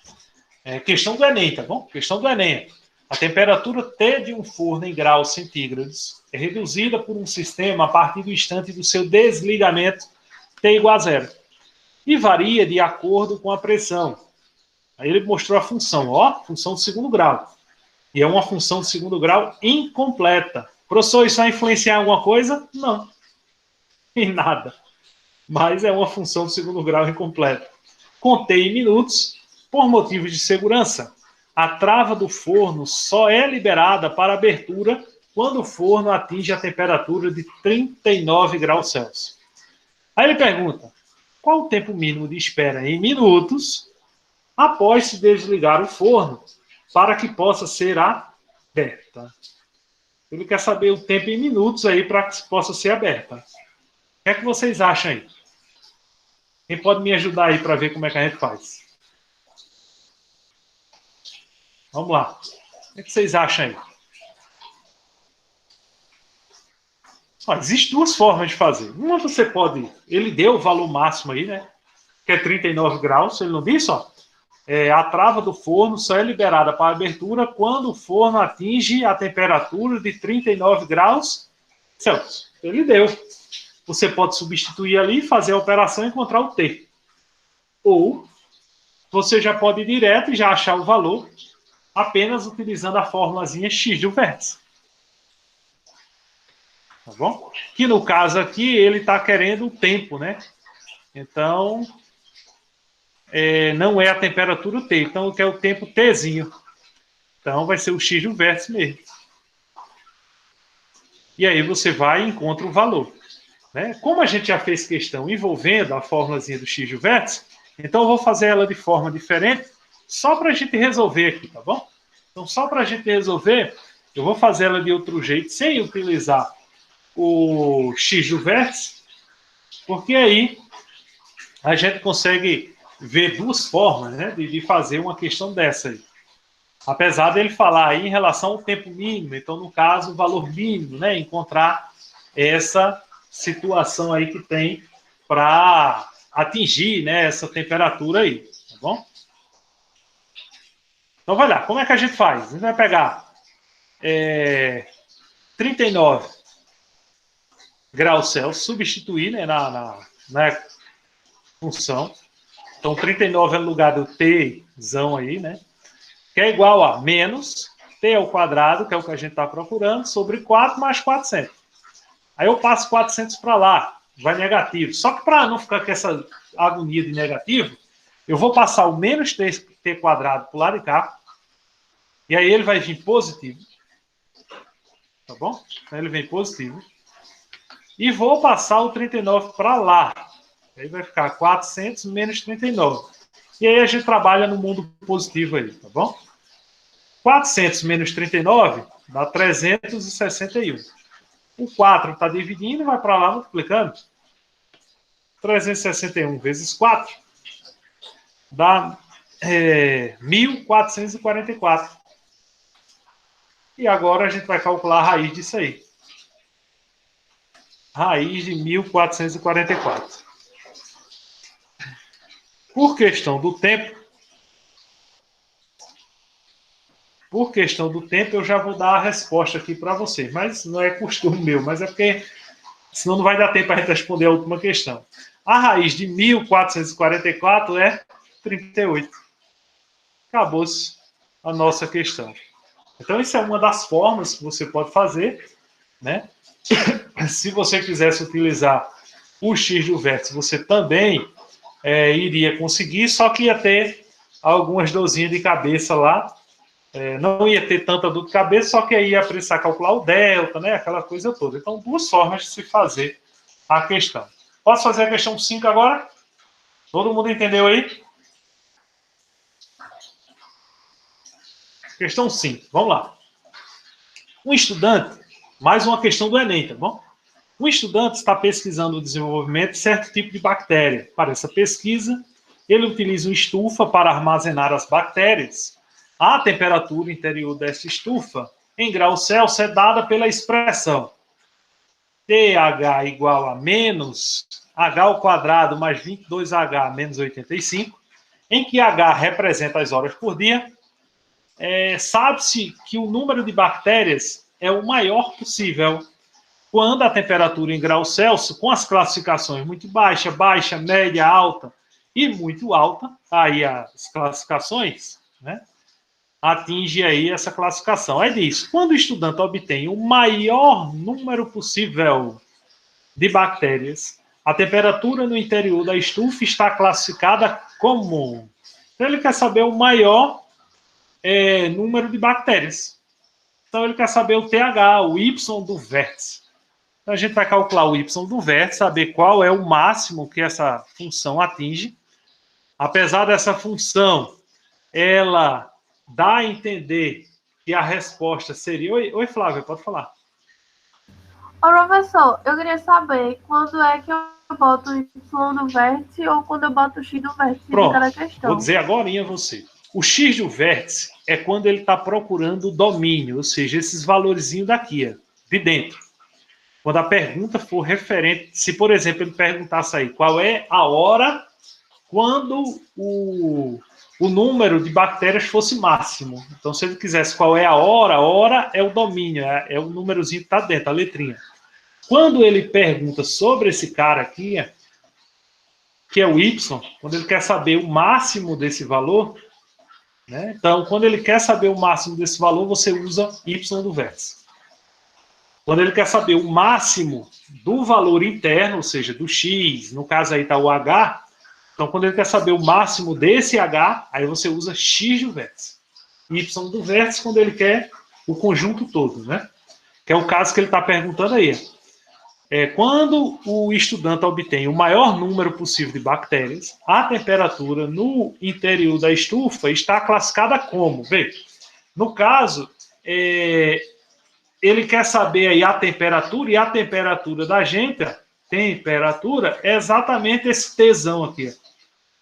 Questão do Enem, tá bom? Questão do Enem. A temperatura T de um forno em graus centígrados é reduzida por um sistema a partir do instante do seu desligamento T igual a zero. E varia de acordo com a pressão. Aí ele mostrou a função, função de segundo grau. E é uma função de segundo grau incompleta. Professor, isso vai influenciar em alguma coisa? Não. Em nada. Mas é uma função de segundo grau incompleta. Contei em minutos, por motivos de segurança. A trava do forno só é liberada para abertura quando o forno atinge a temperatura de 39 graus Celsius. Aí ele pergunta, qual o tempo mínimo de espera em minutos após se desligar o forno para que possa ser aberta? Ele quer saber o tempo em minutos aí para que possa ser aberta. O que é que vocês acham aí? Quem pode me ajudar aí para ver como é que a gente faz? Vamos lá. O que é que vocês acham aí? Existem duas formas de fazer. Uma você pode... Ele deu o valor máximo aí, né? Que é 39 graus. Ele não disse, a trava do forno só é liberada para abertura quando o forno atinge a temperatura de 39 graus Celsius. Ele deu. Você pode substituir ali, fazer a operação e encontrar o T. Ou você já pode ir direto e já achar o valor apenas utilizando a formulazinha X do vértice. Tá bom? Que no caso aqui ele está querendo o tempo, né? Então, não é a temperatura T. Então, eu quero o tempo Tzinho. Então, vai ser o X do vértice mesmo. E aí você vai e encontra o valor. Né? Como a gente já fez questão envolvendo a formulazinha do X do vértice, então eu vou fazer ela de forma diferente, só para a gente resolver aqui, tá bom? Então, só para a gente resolver, eu vou fazer ela de outro jeito, sem utilizar o X do vértice, porque aí a gente consegue ver duas formas, né, de fazer uma questão dessa aí. Apesar dele falar aí em relação ao tempo mínimo, então, no caso, o valor mínimo, né, encontrar essa situação aí que tem para atingir, né, essa temperatura aí, tá bom? Então, vai lá, como é que a gente faz? A gente vai pegar 39 graus Celsius, substituir, né, na função. Então, 39 é no lugar do Tzão aí, né? Que é igual a menos T ao quadrado, que é o que a gente está procurando, sobre 4 mais 400. Aí eu passo 400 para lá, vai negativo. Só que para não ficar com essa agonia de negativo, eu vou passar o menos T quadrado para o lado de cá E aí ele vai vir positivo. Tá bom? Então ele vem positivo. E vou passar o 39 para lá. Aí vai ficar 400 menos 39. E aí a gente trabalha no mundo positivo aí, tá bom? 400 menos 39 dá 361. O 4 está dividindo, vai para lá multiplicando. 361 vezes 4 dá 1.444. E agora a gente vai calcular a raiz disso aí. Raiz de 1.444. Por questão do tempo, eu já vou dar a resposta aqui para vocês. Mas não é costume meu, mas é porque senão não vai dar tempo para a gente responder a última questão. A raiz de 1.444 é 38. Acabou-se a nossa questão. Então, isso é uma das formas que você pode fazer, né? Se você quisesse utilizar o x do vértice, você também iria conseguir, só que ia ter algumas dorzinhas de cabeça lá. Não ia ter tanta dor de cabeça, só que aí ia precisar calcular o delta, né? Aquela coisa toda. Então, duas formas de se fazer a questão. Posso fazer a questão 5 agora? Todo mundo entendeu aí? Questão 5, vamos lá. Um estudante, mais uma questão do Enem, tá bom? Um estudante está pesquisando o desenvolvimento de certo tipo de bactéria. Para essa pesquisa, ele utiliza uma estufa para armazenar as bactérias. A temperatura interior dessa estufa, em graus Celsius, é dada pela expressão TH igual a menos H ao quadrado mais 22H menos 85, em que H representa as horas por dia. Sabe-se que o número de bactérias é o maior possível quando a temperatura em graus Celsius, com as classificações muito baixa, baixa, média, alta e muito alta, aí as classificações, né, atinge aí essa classificação. É disso. Quando o estudante obtém o maior número possível de bactérias, a temperatura no interior da estufa está classificada como... Então, ele quer saber o maior número de bactérias. Então, ele quer saber o TH, o Y do vértice. Então, a gente vai calcular o Y do vértice, saber qual é o máximo que essa função atinge. Apesar dessa função, ela dá a entender que a resposta seria... Oi, Flávia, pode falar. Ô, professor, eu queria saber quando é que eu boto o Y do vértice ou quando eu boto o X do vértice de cada questão. Vou dizer agora a você. O X do vértice é quando ele está procurando o domínio, ou seja, esses valorzinhos daqui, de dentro. Quando a pergunta for referente, se, por exemplo, ele perguntasse aí qual é a hora quando o número de bactérias fosse máximo. Então, se ele quisesse qual é a hora é o domínio, é o númerozinho que está dentro, a letrinha. Quando ele pergunta sobre esse cara aqui, que é o Y, quando ele quer saber o máximo desse valor, né? Então, quando ele quer saber o máximo desse valor, você usa Y do vértice. Quando ele quer saber o máximo do valor interno, ou seja, do X, no caso aí está o H, então quando ele quer saber o máximo desse H, aí você usa X do vértice. Y do vértice quando ele quer o conjunto todo, né? Que é o caso que ele está perguntando aí. Quando o estudante obtém o maior número possível de bactérias, a temperatura no interior da estufa está classificada como? Veja, no caso, ele quer saber aí a temperatura, e a temperatura da gente, temperatura, é exatamente esse Tzão aqui.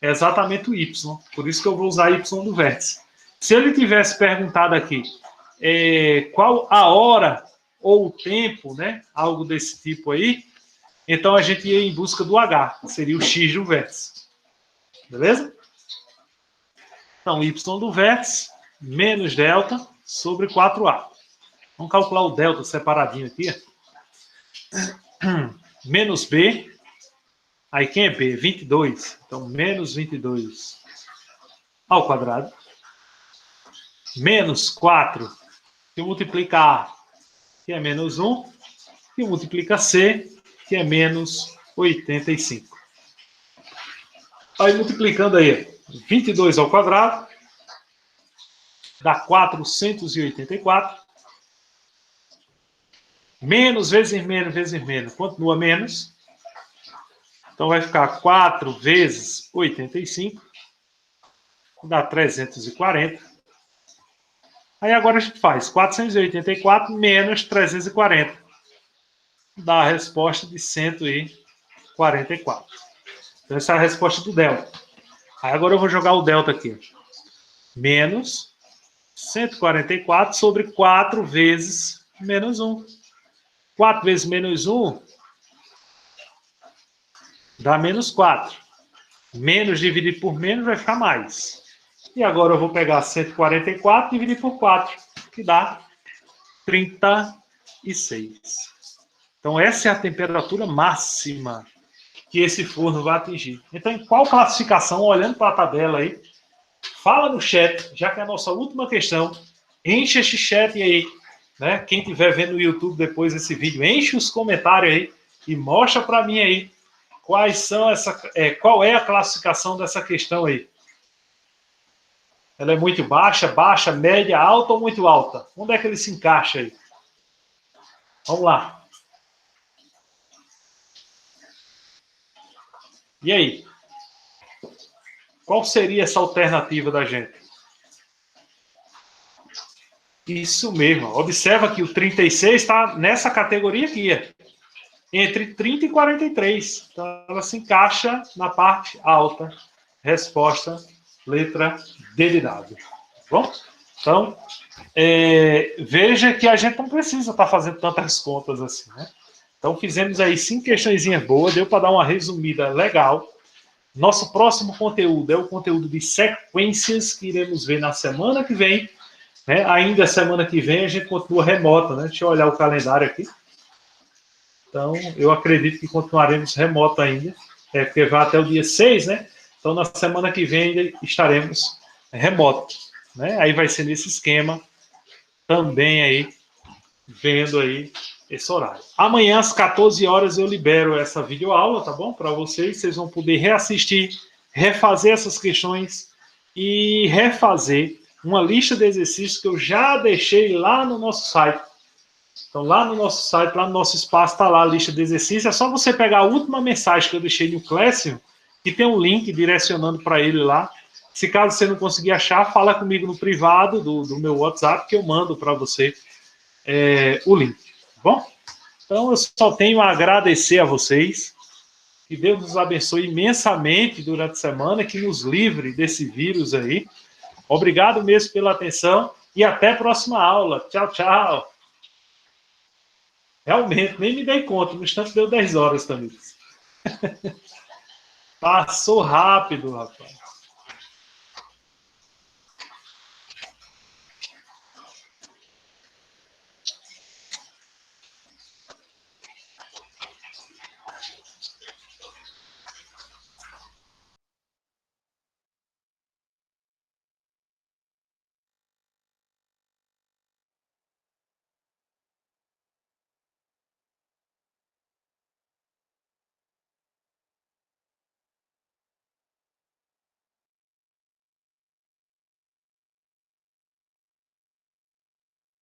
É exatamente o Y. Por isso que eu vou usar Y do vértice. Se ele tivesse perguntado aqui qual a hora ou o tempo, né? Algo desse tipo aí, então a gente ia em busca do H, que seria o X do vértice. Beleza? Então, Y do vértice menos delta sobre 4A. Vamos calcular o delta separadinho aqui. Menos B. Aí quem é B? 22. Então, menos 22 ao quadrado. Menos 4, que multiplica A, que é menos 1, que multiplica C, que é menos 85. Aí multiplicando aí, 22 ao quadrado, dá 484. Menos vezes menos vezes menos, continua menos. Então vai ficar 4 vezes 85, dá 340. Aí agora a gente faz 484 menos 340. Dá a resposta de 144. Então essa é a resposta do delta. Aí agora eu vou jogar o delta aqui. Menos 144 sobre 4 vezes menos 1. 4 vezes menos 1 dá menos 4. Menos dividido por menos vai ficar mais. E agora eu vou pegar 144 e dividir por 4, que dá 36. Então essa é a temperatura máxima que esse forno vai atingir. Então em qual classificação, olhando para a tabela aí, fala no chat, já que é a nossa última questão, enche esse chat aí, né? Quem estiver vendo no YouTube depois desse vídeo, enche os comentários aí e mostra para mim aí qual é a classificação dessa questão aí. Ela é muito baixa, baixa, média, alta ou muito alta? Onde é que ele se encaixa aí? Vamos lá. E aí? Qual seria essa alternativa da gente? Isso mesmo. Observa que o 36 está nessa categoria aqui. Entre 30 e 43. Então, ela se encaixa na parte alta. Resposta, letra D de dado. Bom? Então, veja que a gente não precisa estar fazendo tantas contas assim, né? Então, fizemos aí 5 questõezinhas boas. Deu para dar uma resumida legal. Nosso próximo conteúdo é o conteúdo de sequências que iremos ver na semana que vem. Né? Ainda semana que vem a gente continua remota, né? Deixa eu olhar o calendário aqui. Então, eu acredito que continuaremos remoto ainda, porque vai até o dia 6, né? Então, na semana que vem ainda estaremos remoto, né? Aí vai ser nesse esquema também aí, vendo aí esse horário. Amanhã, às 14 horas, eu libero essa videoaula, tá bom? Para vocês, vocês vão poder reassistir, refazer essas questões e refazer uma lista de exercícios que eu já deixei lá no nosso site. Então, lá no nosso site, lá no nosso espaço, está lá a lista de exercícios. É só você pegar a última mensagem que eu deixei no Classroom, que tem um link direcionando para ele lá. Se caso você não conseguir achar, fala comigo no privado do meu WhatsApp, que eu mando para você o link. Tá bom? Então, eu só tenho a agradecer a vocês. Que Deus nos abençoe imensamente durante a semana, que nos livre desse vírus aí. Obrigado mesmo pela atenção e até a próxima aula. Tchau, tchau. Realmente, nem me dei conta, no instante deu 10 horas também. Passou rápido, rapaz.